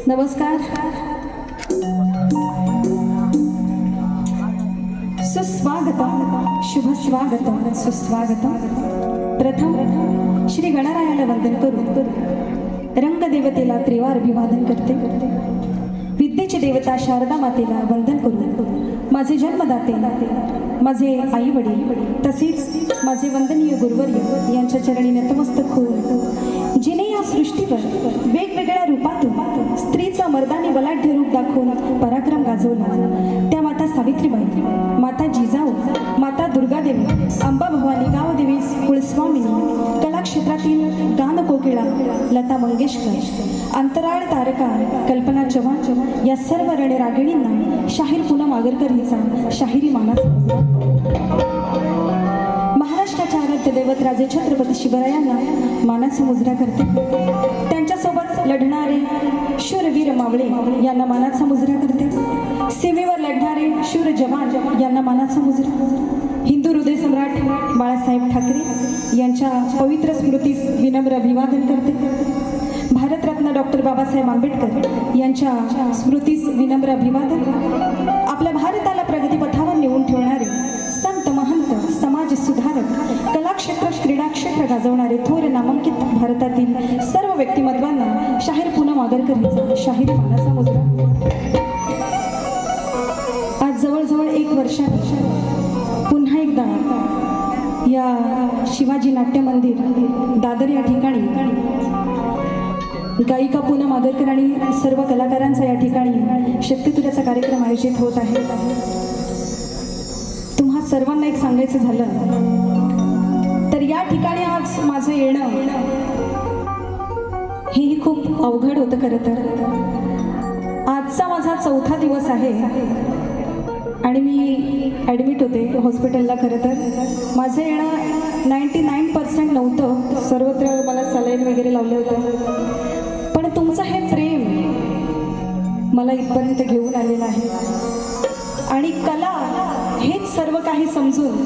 नमस्कार. सुस्वागतम, शुभ स्वागतम, सुस्वागतम. प्रथम श्री गणरायाला वंदन करून रंगदेवतेला त्रिवार अभिवादन करते. विद्येची देवता शारदा मातेला वंदन करून माझे जन्मदाते, माझे आई वडील तसेच माझे वंदनीय गुरुवर्य यांच्या चरणी नतमस्तक होऊन जिने या सृष्टीवर वेगवेगळ्या रूपातून स्त्रीचा मर्दानी बलाढ्य रूप दाखवून पराक्रम गाजवला त्या माता सावित्रीबाई, माता जिजाऊ, माता दुर्गादेवी, अंबा भवानी, गावदेवी, कुलस्वामिनी, कलाक्षेत्रातील गान कोकिळा लता मंगेशकर, अंतराळ तारका कल्पना चव्हाण या सर्व रणरागिणींना शाहीर पूनम आगरकर हिचा शाहिरी मानाचा महाराष्ट्राच्या आराध्य दैवत राजे छत्रपती शिवरायांना मानाचा मुजरा करते. त्यांच्यासोबत लढणारे शूरवीर मावळे यांना मानाचा मुजरा करते. सीमेवर लढणारे शूर जवान यांना मानाचा मुजरा. हिंदू हृदय सम्राट बाळासाहेब ठाकरे यांच्या पवित्र स्मृतीस विनम्र अभिवादन करते. भारतरत्न डॉक्टर बाबासाहेब आंबेडकर यांच्या स्मृतीस विनम्र अभिवादन. आपल्या भारताला प्रगतीपथावर नेऊन ठेवणारे संत महंत, समाज सुधारक, कलाक्षेत्र, क्रीडा क्षेत्र गाजवणारे थोर नामांकित भारतातील सर्व व्यक्तिमत्वांना शाहीर पूनम आगरकर हिचा शाहिरी मानाचा मुजरा. आज जवळजवळ 1 वर्षाने पुन्हा एकदा या शिवाजी नाट्य मंदिर दादर या ठिकाणी गायिका पूनम आगरकर आणि सर्व कलाकारांचा या ठिकाणी शक्तितुल्याचा कार्यक्रम आयोजित होत आहे. तुम्हा सर्वांना एक सांगायचं झालं तर या ठिकाणी आज माझं येणं हेही खूप अवघड होतं. खरं तर आजचा माझा 4था दिवस आहे आणि मी ॲडमिट होते हॉस्पिटलला. खरं तर माझं येणं 99% नव्हतं. सर्वत्र मला सलाईन वगैरे लावलं होतं, पण तुमचं हे प्रेम मला इथपर्यंत घेऊन आलेलं आहे. आणि कला हेच सर्व काही समजून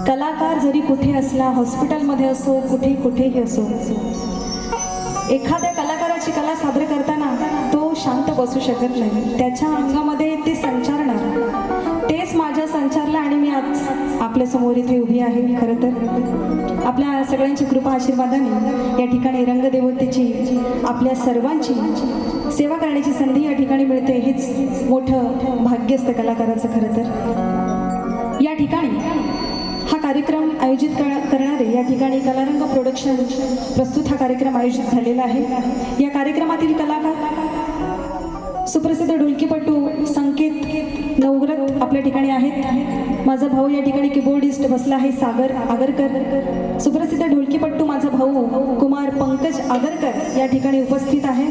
कलाकार जरी कुठे असला, हॉस्पिटलमध्ये असो, कुठेही असो, एखाद्या कलाकाराची कला सादर करताना तो शांत बसू शकत नाही. त्याच्या अंगामध्ये ते संचारणार, तेच माझ्या संचारला आणि मी आज आपल्यासमोर इथे उभी आहे. खरं तर आपल्या सगळ्यांची कृपा आशीर्वादाने या ठिकाणी रंगदेवतेची आपल्या सर्वांची सेवा करण्याची संधी या ठिकाणी मिळते. हेच मोठं भाग्य असतं कलाकाराचं. खरं तर या ठिकाणी हा कार्यक्रम आयोजित करणारे या ठिकाणी कलारंग प्रोडक्शन प्रस्तुत हा कार्यक्रम आयोजित झालेला आहे. या कार्यक्रमातील कलाकार सुप्रसिद्ध ढोलकीपटू संकेत नवग्रत आपल्या ठिकाणी आहेत. माझा भाऊ या ठिकाणी कीबोर्डिस्ट बसला आहे सागर आगरकर. सुप्रसिद्ध ढोलकीपटू माझा भाऊ कुमार पंकज आगरकर या ठिकाणी उपस्थित आहे.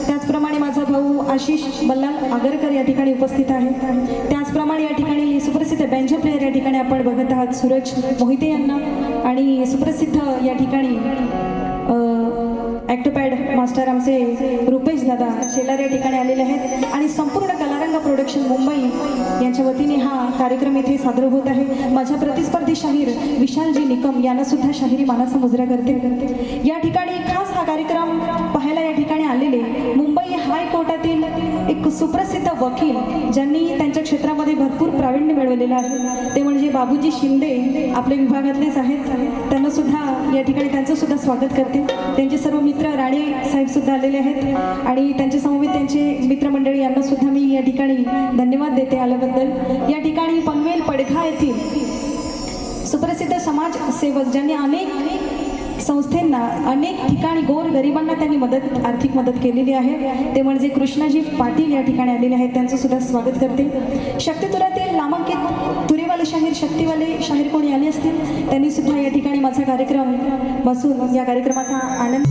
त्याचप्रमाणे माझा भाऊ आशिष बल्लाल आगरकर या ठिकाणी उपस्थित आहे. त्याचप्रमाणे या ठिकाणी सुप्रसिद्ध बँजो प्लेयर या ठिकाणी आपण बघत आहात सूरज मोहिते यांना. आणि सुप्रसिद्ध या ठिकाणी ॲक्टोपॅड मास्टर आमचे रुपेश दादा शेलार या ठिकाणी आलेले आहेत. आणि संपूर्ण कलारंग प्रोडक्शन मुंबई यांच्या वतीने हा कार्यक्रम इथे सादर होत आहे. माझ्या प्रतिस्पर्धी शाहीर विशालजी निकम यांना सुद्धा शाहिरी मानाचा मुजरा करते. या ठिकाणी खास हा कार्यक्रम पाहायला या ठिकाणी आलेले मुंबई हायकोर्टातील एक सुप्रसिद्ध वकील ज्यांनी त्यांच्या क्षेत्रामध्ये भरपूर प्रावीण्य मिळवलेलं आहे ते म्हणजे बाबूजी शिंदे आपल्या विभागातलेच आहेत. त्यांना सुद्धा या ठिकाणी त्यांचं सुद्धा स्वागत करते. त्यांचे सर्व मित्र राणे साहेब सुद्धा आलेले आहेत आणि त्यांच्या समवेत त्यांचे मित्रमंडळी यांना सुद्धा मी या ठिकाणी धन्यवाद देते आल्याबद्दल. या ठिकाणी पनवेल पडघा येथील सुप्रसिद्ध समाजसेवक ज्यांनी अनेक संस्थांना अनेक ठिकाणी गोर गरिबांना त्यांनी आर्थिक मदत केलेली आहे ते म्हणजे कृष्णाजी पाटील या ठिकाणी आलेले आहेत. त्यांचं सुद्धा स्वागत करते. शक्तितुरातील नामांकित तुरेवाले शाहीर शक्तिवाले शाहीर कोणी आले असतील त्यांनी सुद्धा या ठिकाणी माझा कार्यक्रम बसून या कार्यक्रमाचा आनंद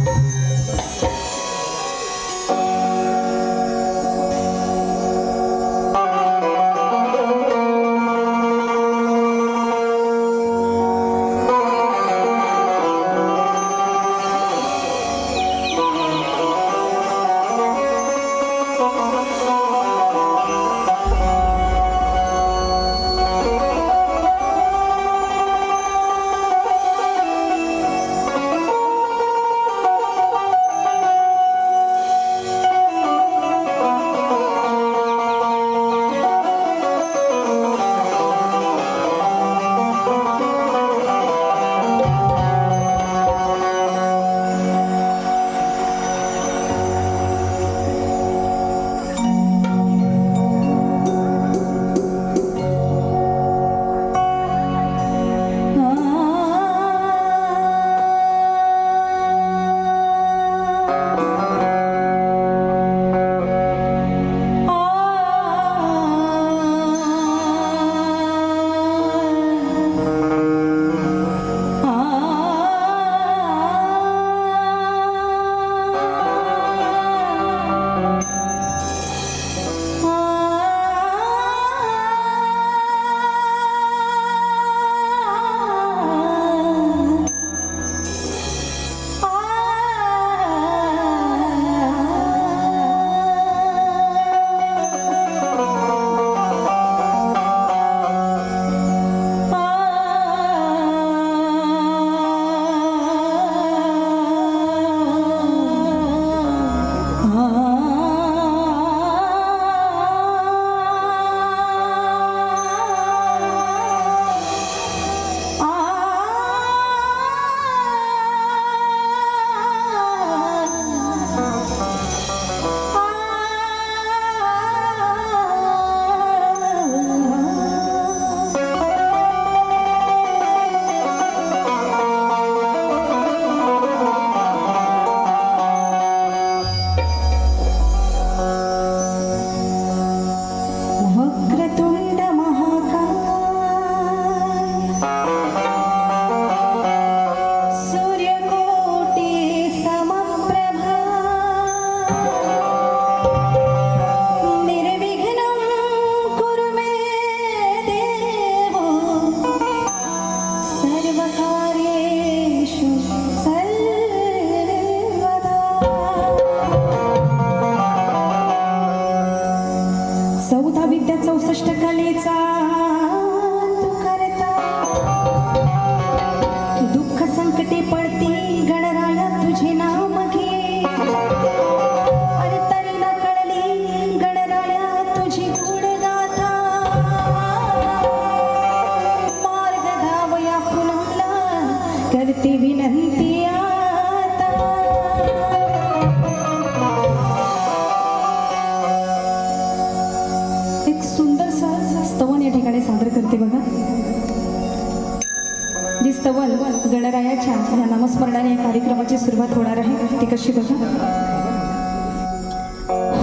स्तवन गणरायाच्या या नामस्मरणाने या कार्यक्रमाची सुरुवात होणार आहे. ती कशी बघा.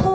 हो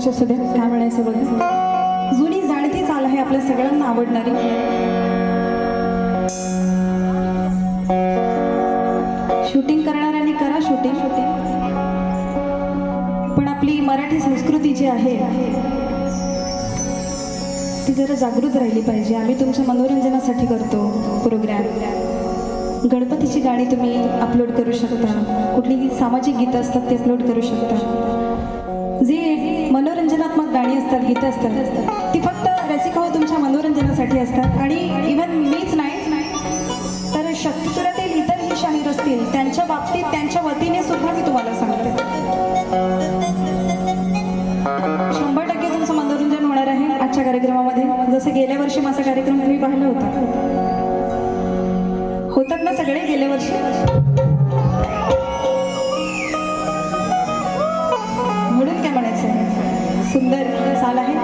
लक्ष असू द्या, काय म्हणायचं बघा. जुनी जाणती चाल आहे आपल्या सगळ्यांना आवडणारी. शूटिंग करणाऱ्यांनी करा शूटिंग, पण आपली मराठी संस्कृती जी आहे ती जरा जागृत राहिली पाहिजे. आम्ही तुमच्या मनोरंजनासाठी करतो प्रोग्राम. गणपतीची गाणी तुम्ही अपलोड करू शकता, कुठलीही सामाजिक गीतं असतात ते अपलोड करू शकता. जे मनोरंजनात्मक गाणी असतात, गीतं असतात ती फक्त रसिका हो तुमच्या मनोरंजनासाठी असतात. आणि इव्हन मीच नाही तर शक्तीपुरातील इतरही शाहीर असतील त्यांच्या बाबतीत त्यांच्या वतीने सुद्धा मी तुम्हाला सांगते 100% तुमचं मनोरंजन होणार आहे आजच्या कार्यक्रमामध्ये. जसं गेल्या वर्षी माझा कार्यक्रम तुम्ही पाहिला होतात ना सगळे गेल्या वर्षी. म्हणून काय म्हणायचं, सुंदर चाल आहे.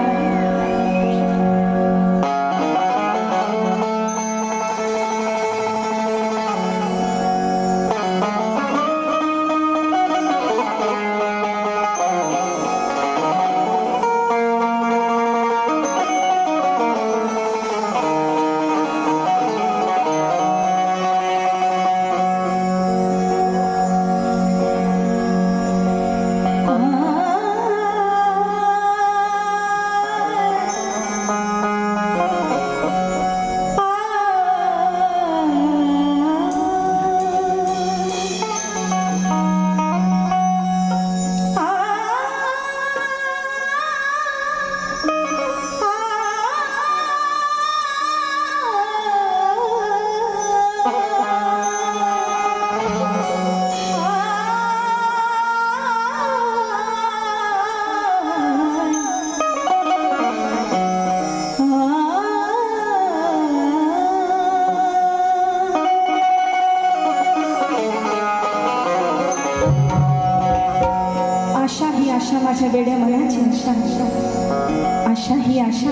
आशा माझ्या वेड्या मनाची आशा, आशा ही आशा,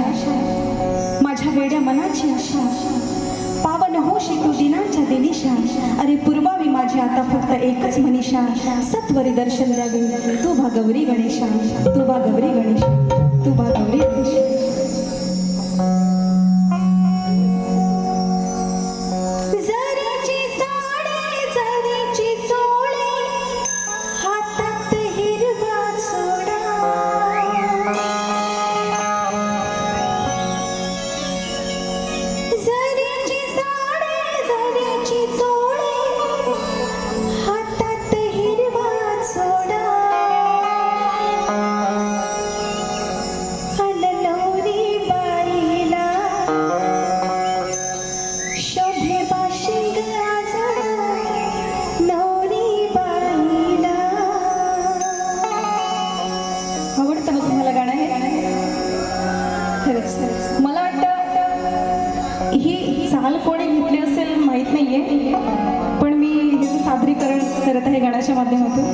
माझ्या वेड्या मनाची आशा. पावन होशी तू दिनांच्या दिनिशा, अरे पूर्वावी माझी आता फक्त एकच मनीषा. सत्वरी दर्शन द्यावे तू भा गौरी गणेशा, तू भा गौरी गणेशा, तू भा गौरी गणेशा. मला वाटतं ही चाल कोणी घेतली असेल माहीत नाहीये, पण मी हिचं सादरीकरण करत आहे गाण्याच्या माध्यमातून.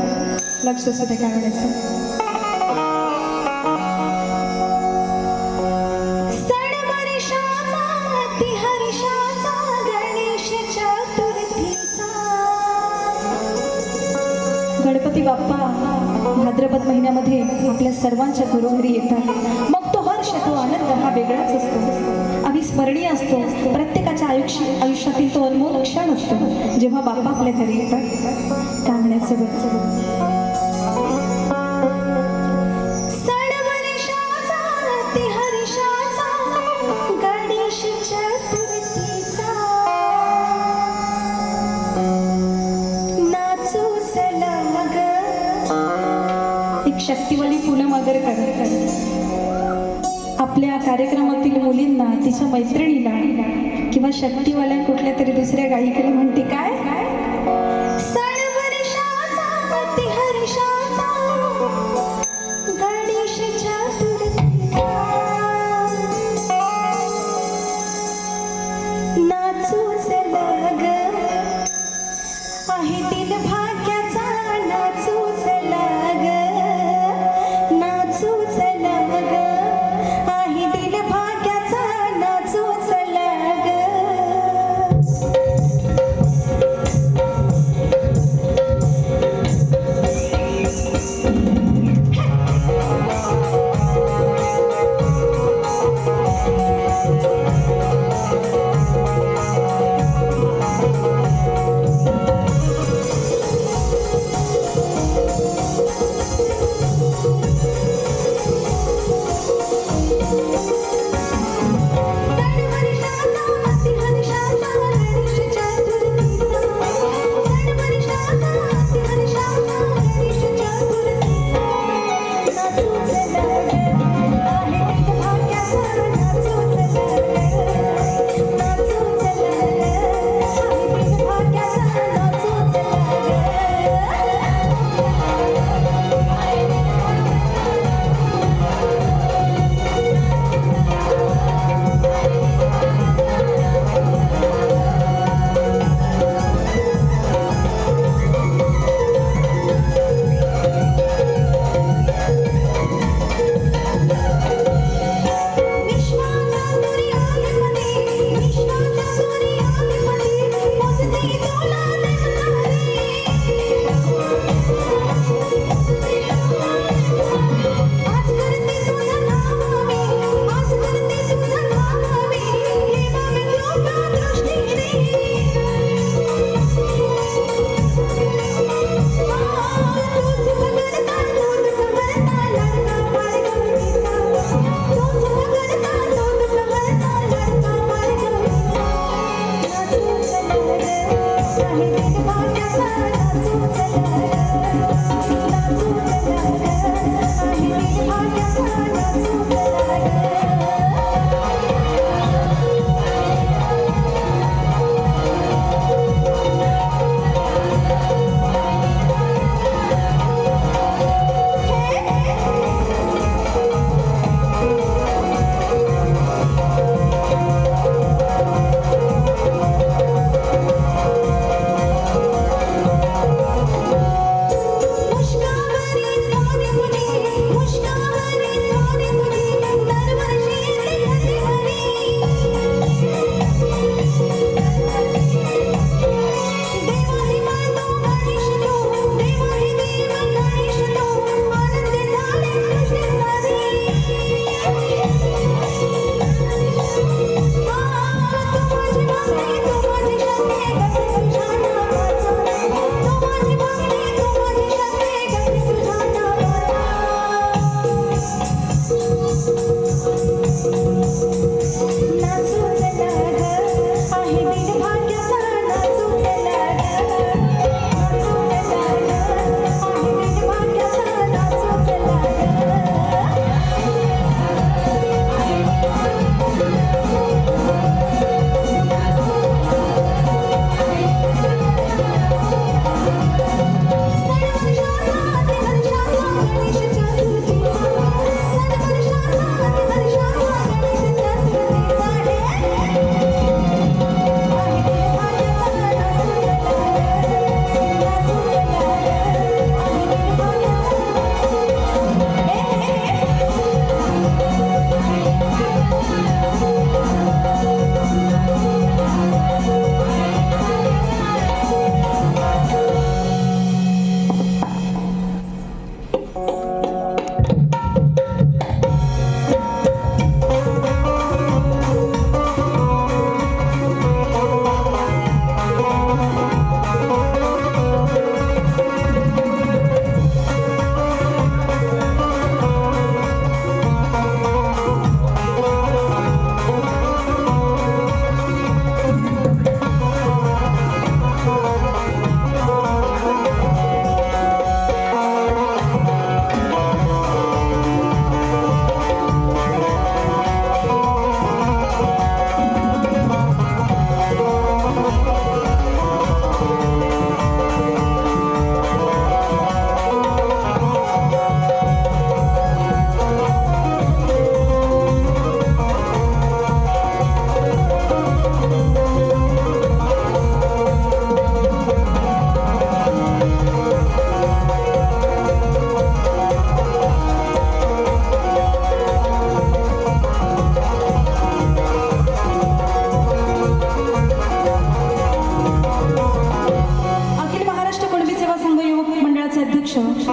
लक्ष असू दे काय म्हणायचं. गणपती बाप्पा भाद्रपद महिन्यामध्ये आपल्या सर्वांच्या घरोघरी येतात. मग तो हर्ष, तो आनंद हा वेगळाच असतो, अविस्मरणीय असतो. प्रत्येकाच्या आयुष्यातील तो अनमोल क्षण असतो जेव्हा बाप्पा आपल्या घरी येतात. काय म्हणायचं बघ. शक्तिवली पूनम आगरकर आपल्या कार्यक्रमातील मुलींना, तिच्या मैत्रिणीला किंवा शक्तिवाल्या कुठल्या तरी दुसऱ्या गायिकेला म्हणते काय,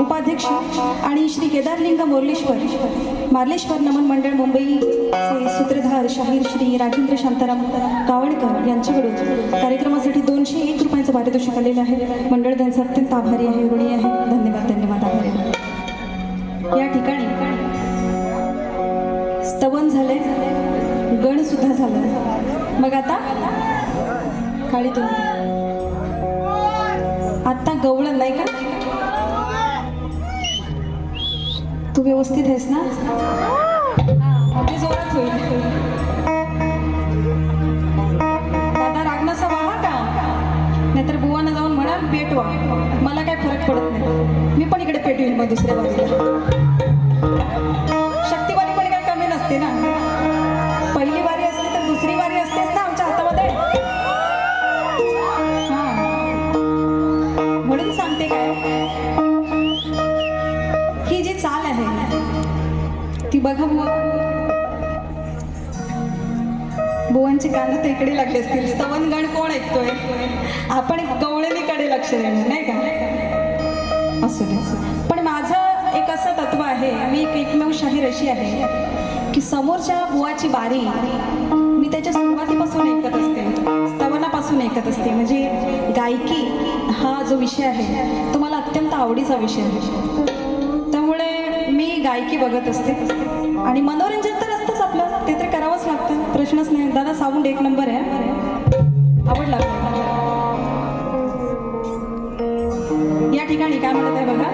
उपाध्यक्ष आणि श्री केदारलिंग मार्लेश्वर नमन मंडळ मुंबईचे सूत्रधार शाहीर श्री राजेंद्र शांताराम कावळकर यांच्याकडून कार्यक्रमासाठी 201 रुपयांचं पारितोषिक आलेलं आहे. मंडळ त्यांचं अत्यंत आभारी आहे, ऋणी आहे. धन्यवाद धन्यवाद, आभारी आहे. या ठिकाणी स्तवन झाले, गण सुद्धा झाला. मग आता काळी आता गवळण नाही का? तू व्यवस्थित आहेस ना? ते जोरात होईल. दादा राग नसा वाहा का, नाहीतर बुवांना जाऊन म्हणा पेटवा. मला काय फरक पडत नाही, मी पण इकडे पेटवीन मग दुसऱ्या बाजूला. शक्तिवाली पण काही कमी नसते ना. पहिली वारी असते तर दुसरी वारी असतेच ना आमच्या हातामध्ये. म्हणून सांगते काय, ही जी चाल आहे ती बघा बुवांचे कान तर इकडे लागले असतील. स्तवनगण कोण ऐकतोय? आपण गवळणीकडे लक्ष देणार नाही का? असू दे. पण माझं एक असं तत्व आहे, मी एकमेव शाहीर अशी आहे की समोरच्या बुवाची बारी मी त्याच्या सुरुवातीपासून ऐकत असते, स्तवनापासून ऐकत असते. म्हणजे गायकी हा जो विषय आहे तो मला अत्यंत आवडीचा विषय आहे. त्यामुळे मी गायकी बघत असते आणि मनोरंजन तर असतंच आपलं, ते तर करावंच लागतं, प्रश्नच नाही. दादा साऊंड 1 नंबर आहे, आवडला. या ठिकाणी काय म्हणत आहे बघा.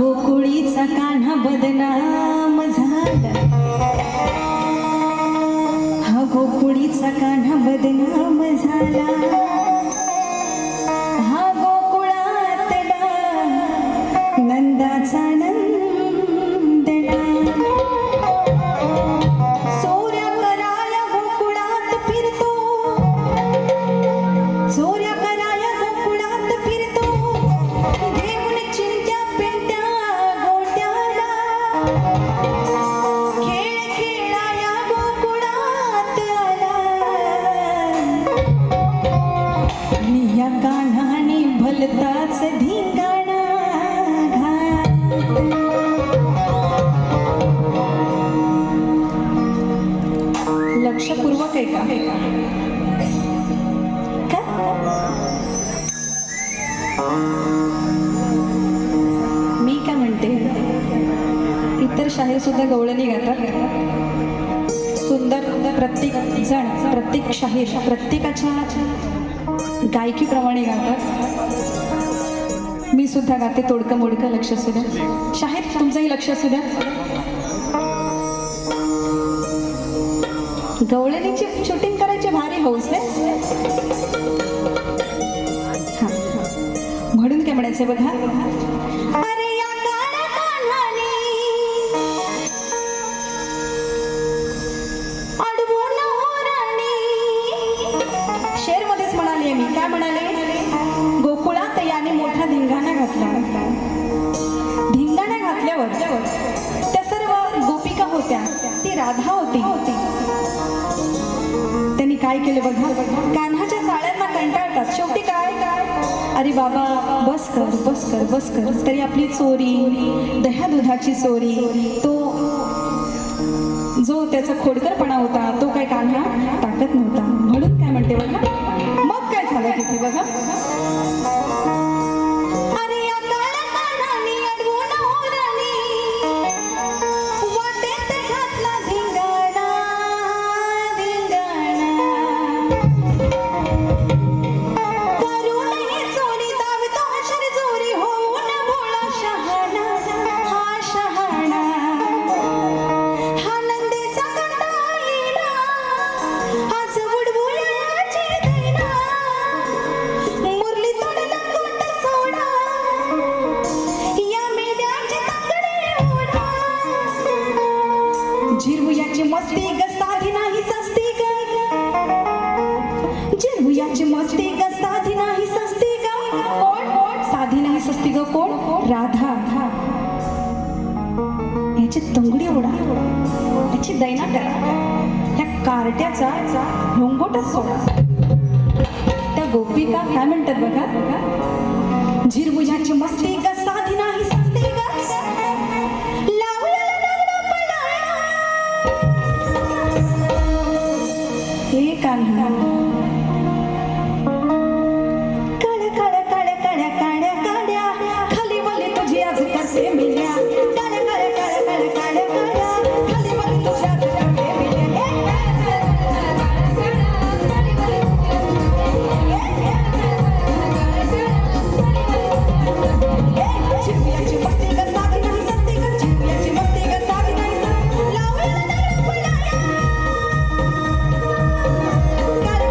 गोकुळीचा कान्हा बदनाम झाला, हा गोकुळातला नंदाचा नंदला. सोऱ्या कराया गोकुळात फिरतो, सोऱ्या कराया गोकुळात फिरतो, घेऊन चिंट्या पेंट्या गोट्याला. खेळ खेळाया गोकुळात आला, लक्षपूर्वक आहे का? मी काय म्हणते, इतर शाहीर सुद्धा गवळणी गातात. सुंदर प्रत्येक जण, प्रत्येक शाहीर प्रत्येकाच्या गायकीप्रमाणे गातात. मी सुद्धा गाते तोडकं मोडकं. लक्ष असू द्या शाहीर, तुमचंही लक्ष असू द्या. गवळणीची शूटिंग करायची भारी हौस आहे. म्हणून काय म्हणायचं बघा. अरे या काळ्या कान्हाने अडवून ओराणे. शेर मध्येच म्हणाले मी. काय म्हणाले? गोकुळात याने मोठा धिंगाणा घातला. धिंगाणा घातल्यावर त्या सर्व गोपिका होत्या, ती राधा होती. त्यांनी काय केलं बघा. कान्हाच्या चाळ्यांना कंटाळतात. शेवटी काय, अरे बाबा बस कर बस कर बस कर. तरी आपली चोरी, दह्या दुधाची चोरी, तो जो त्याचा खोडकरपणा होता तो काय कान्हा टाकत नव्हता. म्हणून काय म्हणते बघा. मग काय झालं तिथे बघा. अरे या काळ्या कान्हाने अडवून ओराणे. वाटेत घातला धिंगाणा, धिंगाणा. करूनही चोरी दावतो हशर चोरी. होऊन भोळा शहाणा, हा शहाणा. हा नंदेचा कंटाळीला, आज उडवूयाची दैना. मुरली तोडला तोंड सोडा, या मेल्याची ताकडे ओढा. झिरवूयाची मस्ती ग साधी नाही सस्ती ग. झिरवूयाची मस्ती ग साधी नाही सस्ती ग. कोण? साधी नाही सस्ती ग. कोण? राधा. याची तंगडी ओढा, याची दैना करा. ह्या कार्ट्याचा ढोंगोटच सोडा. त्या गोपिका काय म्हणतात बघा. झिरवूयाची मस्ती ग साधी नाही सस्ती ग. लावलेला नवरा पळाला. हे कान्हा, काळ्या काळ्या काळ्या काळ्या काळ्या काळ्या. खाली वली तुझी आज कसे मिल्या. काळ्या काळ्या काळ्या काळ्या काळ्या काळ्या. खाली वली तुझी आज कसे मिल्या. झिरवूयाची मस्ती ग साधी नाही सस्ती ग. झिरवूयाची मस्ती ग साधी नाही सस्ती. लावलेला नवरा पळाला. काळ्या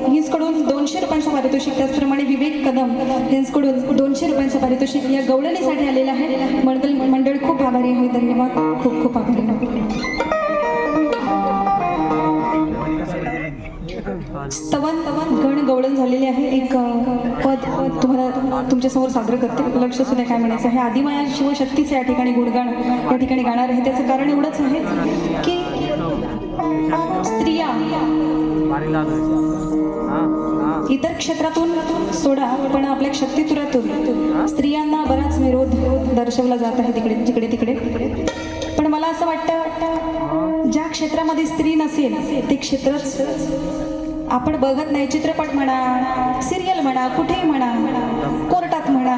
हिंचकडून 200 रुपयांचं पारितोषिक, त्याचप्रमाणे विवेक कदम यांच्याकडून 200 रुपयांचं पारितोषिक या गवळणीसाठी आलेलं आहे. मंडळ खूप आभारी आहे. धन्यवाद. खूप खूप आभारी आहे. स्तवन गण गवळण झालेले आहे. एक पद तुम्हाला तुमच्यासमोर सादर करते. लक्ष सुद्धा काय म्हणायचं आहे. आदिमाया शिवशक्तीचे या ठिकाणी गुणगान या ठिकाणी गाणार आहे. त्याचं कारण एवढंच आहे की स्त्रिया इतर क्षेत्रातून सोडा, पण आपल्या शक्तितुरातून स्त्रियांना बराच विरोध दर्शवला जात आहे तिकडे तिकडे. पण मला असं वाटतं ज्या क्षेत्रामध्ये स्त्री नसेल ते क्षेत्रच आपण बघत नाही. चित्रपट म्हणा, सिरियल म्हणा, कुठेही म्हणा, कोर्टात म्हणा,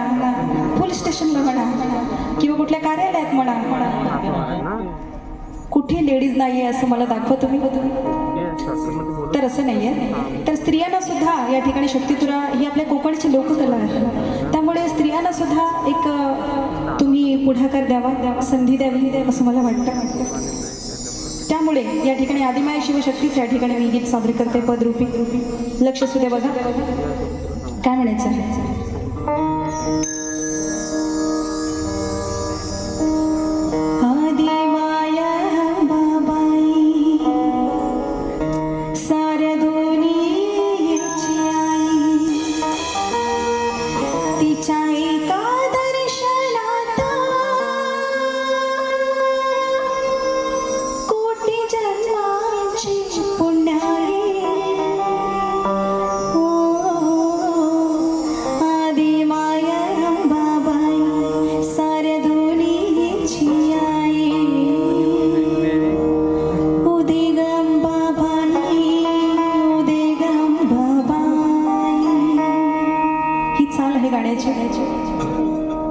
पोलीस स्टेशनला म्हणा किंवा कुठल्या कार्यालयात म्हणा, कुठे लेडीज नाही आहे असं मला दाखवा तुम्ही. तर असं नाही आहे. तर स्त्रियांना सुद्धा या ठिकाणी शक्तितुरा ही आपल्या कोकणची लोककला आहे. त्यामुळे स्त्रियांना सुद्धा एक तुम्ही पुढाकार द्यावा, संधी द्यावी असं मला वाटतं. त्यामुळे या ठिकाणी आदिमाया शिवशक्तीच या ठिकाणी मी गीत सादर करते पदरूपी. लक्ष सुद्धा बघा काय म्हणायचं आहे.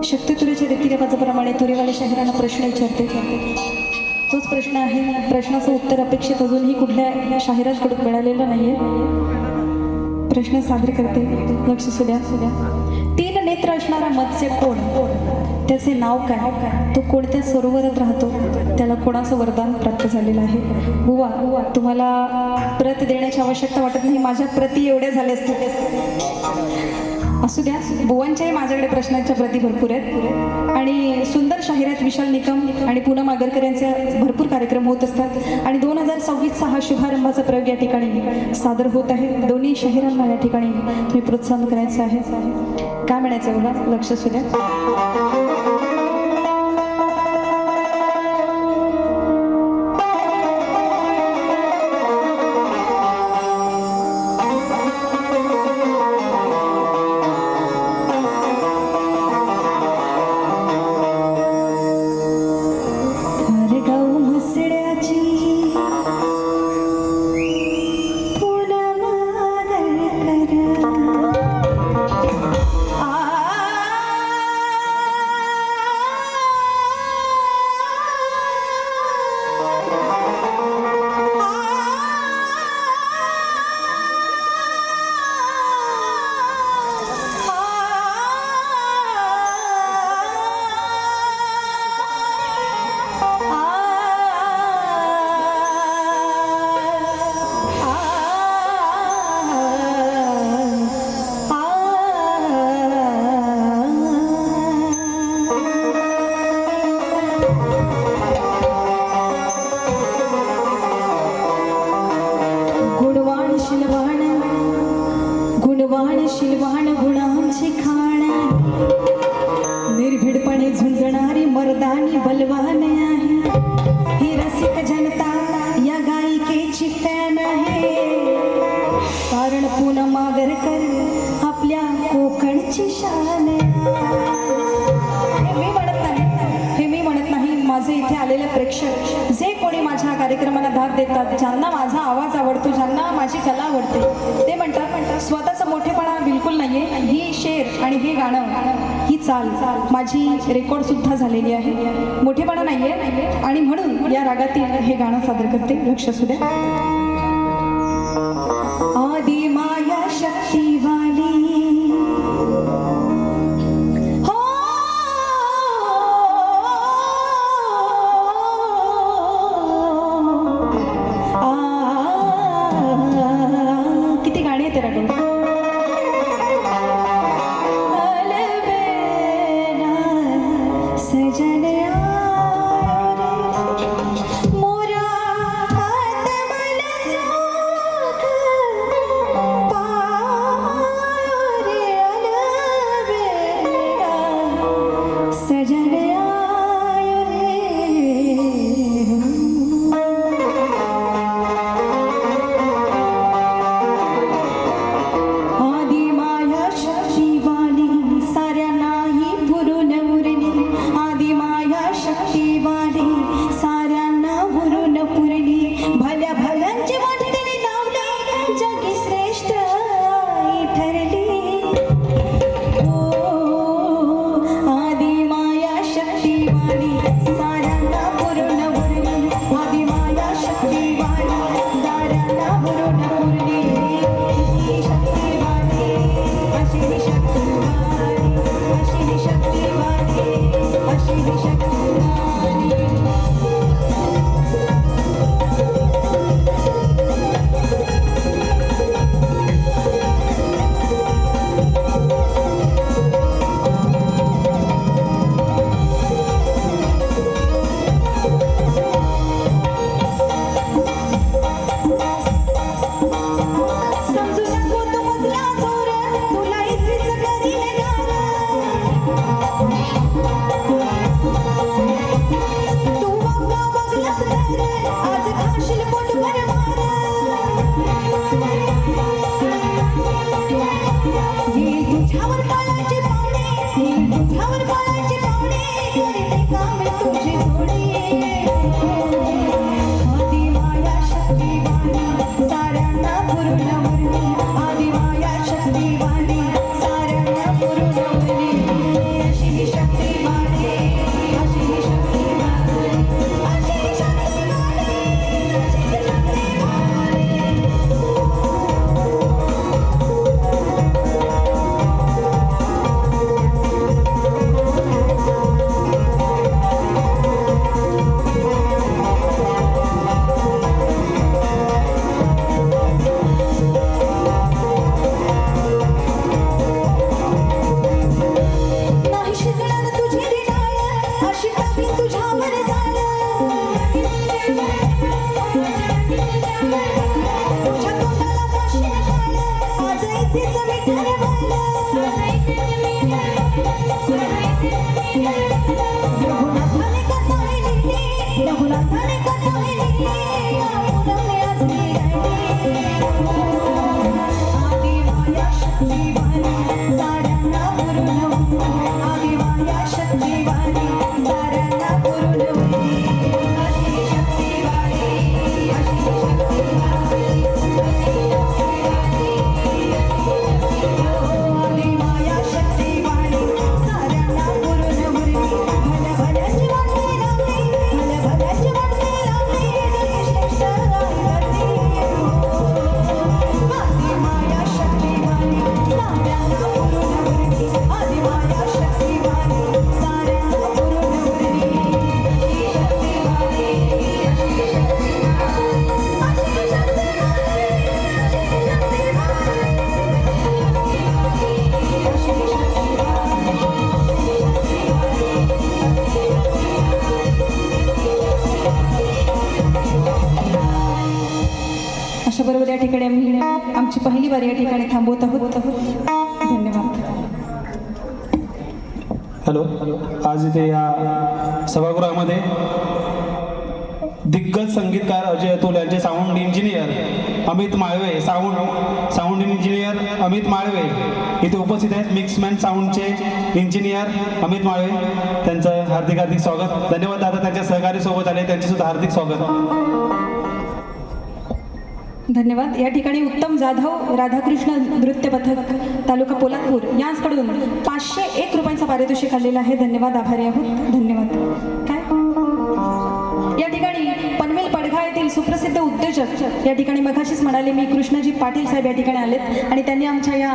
शक्तितुरेच्या रीतिरिवाजाप्रमाणे तुरेवाले शाहिरांना प्रश्न विचारते. तोच प्रश्न आहे. प्रश्नाचं उत्तर अपेक्षित अजूनही कुठल्या शाहिरांकडून मिळालेलं नाहीये. प्रश्न सादर करते. लक्ष सुद्या. 3 नेत्र असणारा मत्स्य कोण? त्याचे नाव काय? तो कोणत्या सरोवरात राहतो? त्याला कोणाचं वरदान प्राप्त झालेलं आहे? बुवा, तुम्हाला प्रत देण्याची आवश्यकता वाटत नाही. माझ्या प्रती एवढ्या झाल्या असतील. असू द्या. बुवांच्याही माझ्याकडे प्रश्नांच्या प्रती भरपूर आहेत. आणि सुंदर शाहिरात विशाल निकम आणि पूनम आगरकर यांचे भरपूर कार्यक्रम होत असतात. आणि 2026चा हा शुभारंभाचा प्रयोग या ठिकाणी सादर होत आहे. दोन्ही शाहिरांना या ठिकाणी तुम्ही प्रोत्साहन करायचं आहे. काय म्हणायचं बघा. लक्ष असू द्या. शिलवाण गुणांची खाण, निर्भीडपणे झुंजणारी मर्दानी बलवान आहे. ही रसिक जनता या गायिकेची फॅन आहे, कारण पूनम आगरकर आपल्या कोकणची शान हे मी म्हणत नाही. माझे इथे आलेले प्रेक्षक जे कोणी माझ्या कार्यक्रमाला दाद देतात, ज्यांना माझा आवाज आवडतो, ज्यांना माझी कला आवडते, ते म्हणतात स्वतःचा मोठेपणा बिलकुल नाहीये. ही शेर आणि हे गाणं, ही चाल माझी रेकॉर्ड सुद्धा झालेली आहे. मोठेपणा नाहीये आणि म्हणून या रागातील हे गाणं सादर करते. लक्ष असू द्या. आदि माया शक्तिवाली गीताकडून अलबेला सजन आयो रे, मोरा हात मला सुख पायो रे, अलबेला सजन आयो रे. आदि माया शक्तिवाली साऱ्या नाही पुरून उरली, आदि माया शक्तिवाली साऱ्यांना पुरून पुरली, भल्या भल्यांची वाटणी लावली, जगी श्रेष्ठ आई ठरली. ओ आदि माया शक्तिवाली साऱ्यांना पुरून उरली, आदि माया शक्तिवाली साऱ्यांना पुरून पुरली. शक्तिवाली अशी शक्तिवाली, अशी शक्तिवाली, अशी शक्तिवाली. समजू नको तू मजला चोर, तुला इथेच करीन गार. तू वागलास तर आज खाशील पोटभर मार. येईल तुझ्यावर काळाचे पावणे, येईल तुझ्यावर काळाचे पावणे, करते काम तुझी जोडी. आदि माया शक्तिवाली साऱ्यांना पुरून उरली, आदि माया शक्तिवाली साऱ्यांना पुरून उरली. अशी शक्तिवाली, अशी शक्तिवाली, अशी शक्तिवाली, अशी शक्तिवाली. नाही शिजणार तुझी रे डाळ, अशी टाकीन तुझ्यावर जाळ. तुझ्या तोंडाला फाशीन काळ, आज इथेच मिठार वाळ. रघुनाथाने कथा लिहिली, रघुनाथाने कथा लिहिली, या मुलाने आज मी गायली. आदि माया शक्तिवाली साऱ्यांना पुरून उरली, आदि माया शक्तिवाली साऱ्यांना पुरून उरली. अशी शक्तिवाली, अशी शक्तिवाली, आदि माया शक्तिवाली साऱ्यांना पुरून उरली, भल्या भल्याची वाटणी लावली, भल्या भल्याची वाटणी लावली, जगी श्रेष्ठ आई ठरली. आदि माया शक्तिवाली साऱ्यांना पुरून उरली, आदि माया शक्तिवाली साऱ्यांना पुरून उरली. अशी शक्तिवाली, अशी शक्तिवाली, अशी शक्तिवाली, अशी अशा बरोबर या ठिकाणी आम्ही आमची पहिली वारी या ठिकाणी थांबवत आहोत. धन्यवाद. हॅलो, आज इथे या सभागृहामध्ये दिग्गज संगीतकार अजय अतुल यांचे sound engineer Amit Malve, sound engineer Amit Malve इथे उपस्थित आहेत. मिक्समॅन साऊंडचे इंजिनियर अमित माळवे, त्यांचं हार्दिक हार्दिक स्वागत. धन्यवाद दादा, त्यांच्या सहकारी सोबत आले, त्यांचे सुद्धा हार्दिक स्वागत. धन्यवाद. या ठिकाणी उत्तम जाधव राधाकृष्ण नृत्य पथक तालुका पोलादपूर यांकडून 501 रुपयांचं पारितोषिक आलेलं आहे. धन्यवाद, आभारी आहोत. धन्यवाद. काय या ठिकाणी पनवेल पडघा येथील सुप्रसिद्ध उद्योजक या ठिकाणी मघाशीच म्हणाले मी कृष्णाजी पाटील साहेब या ठिकाणी आलेत आणि त्यांनी आमच्या या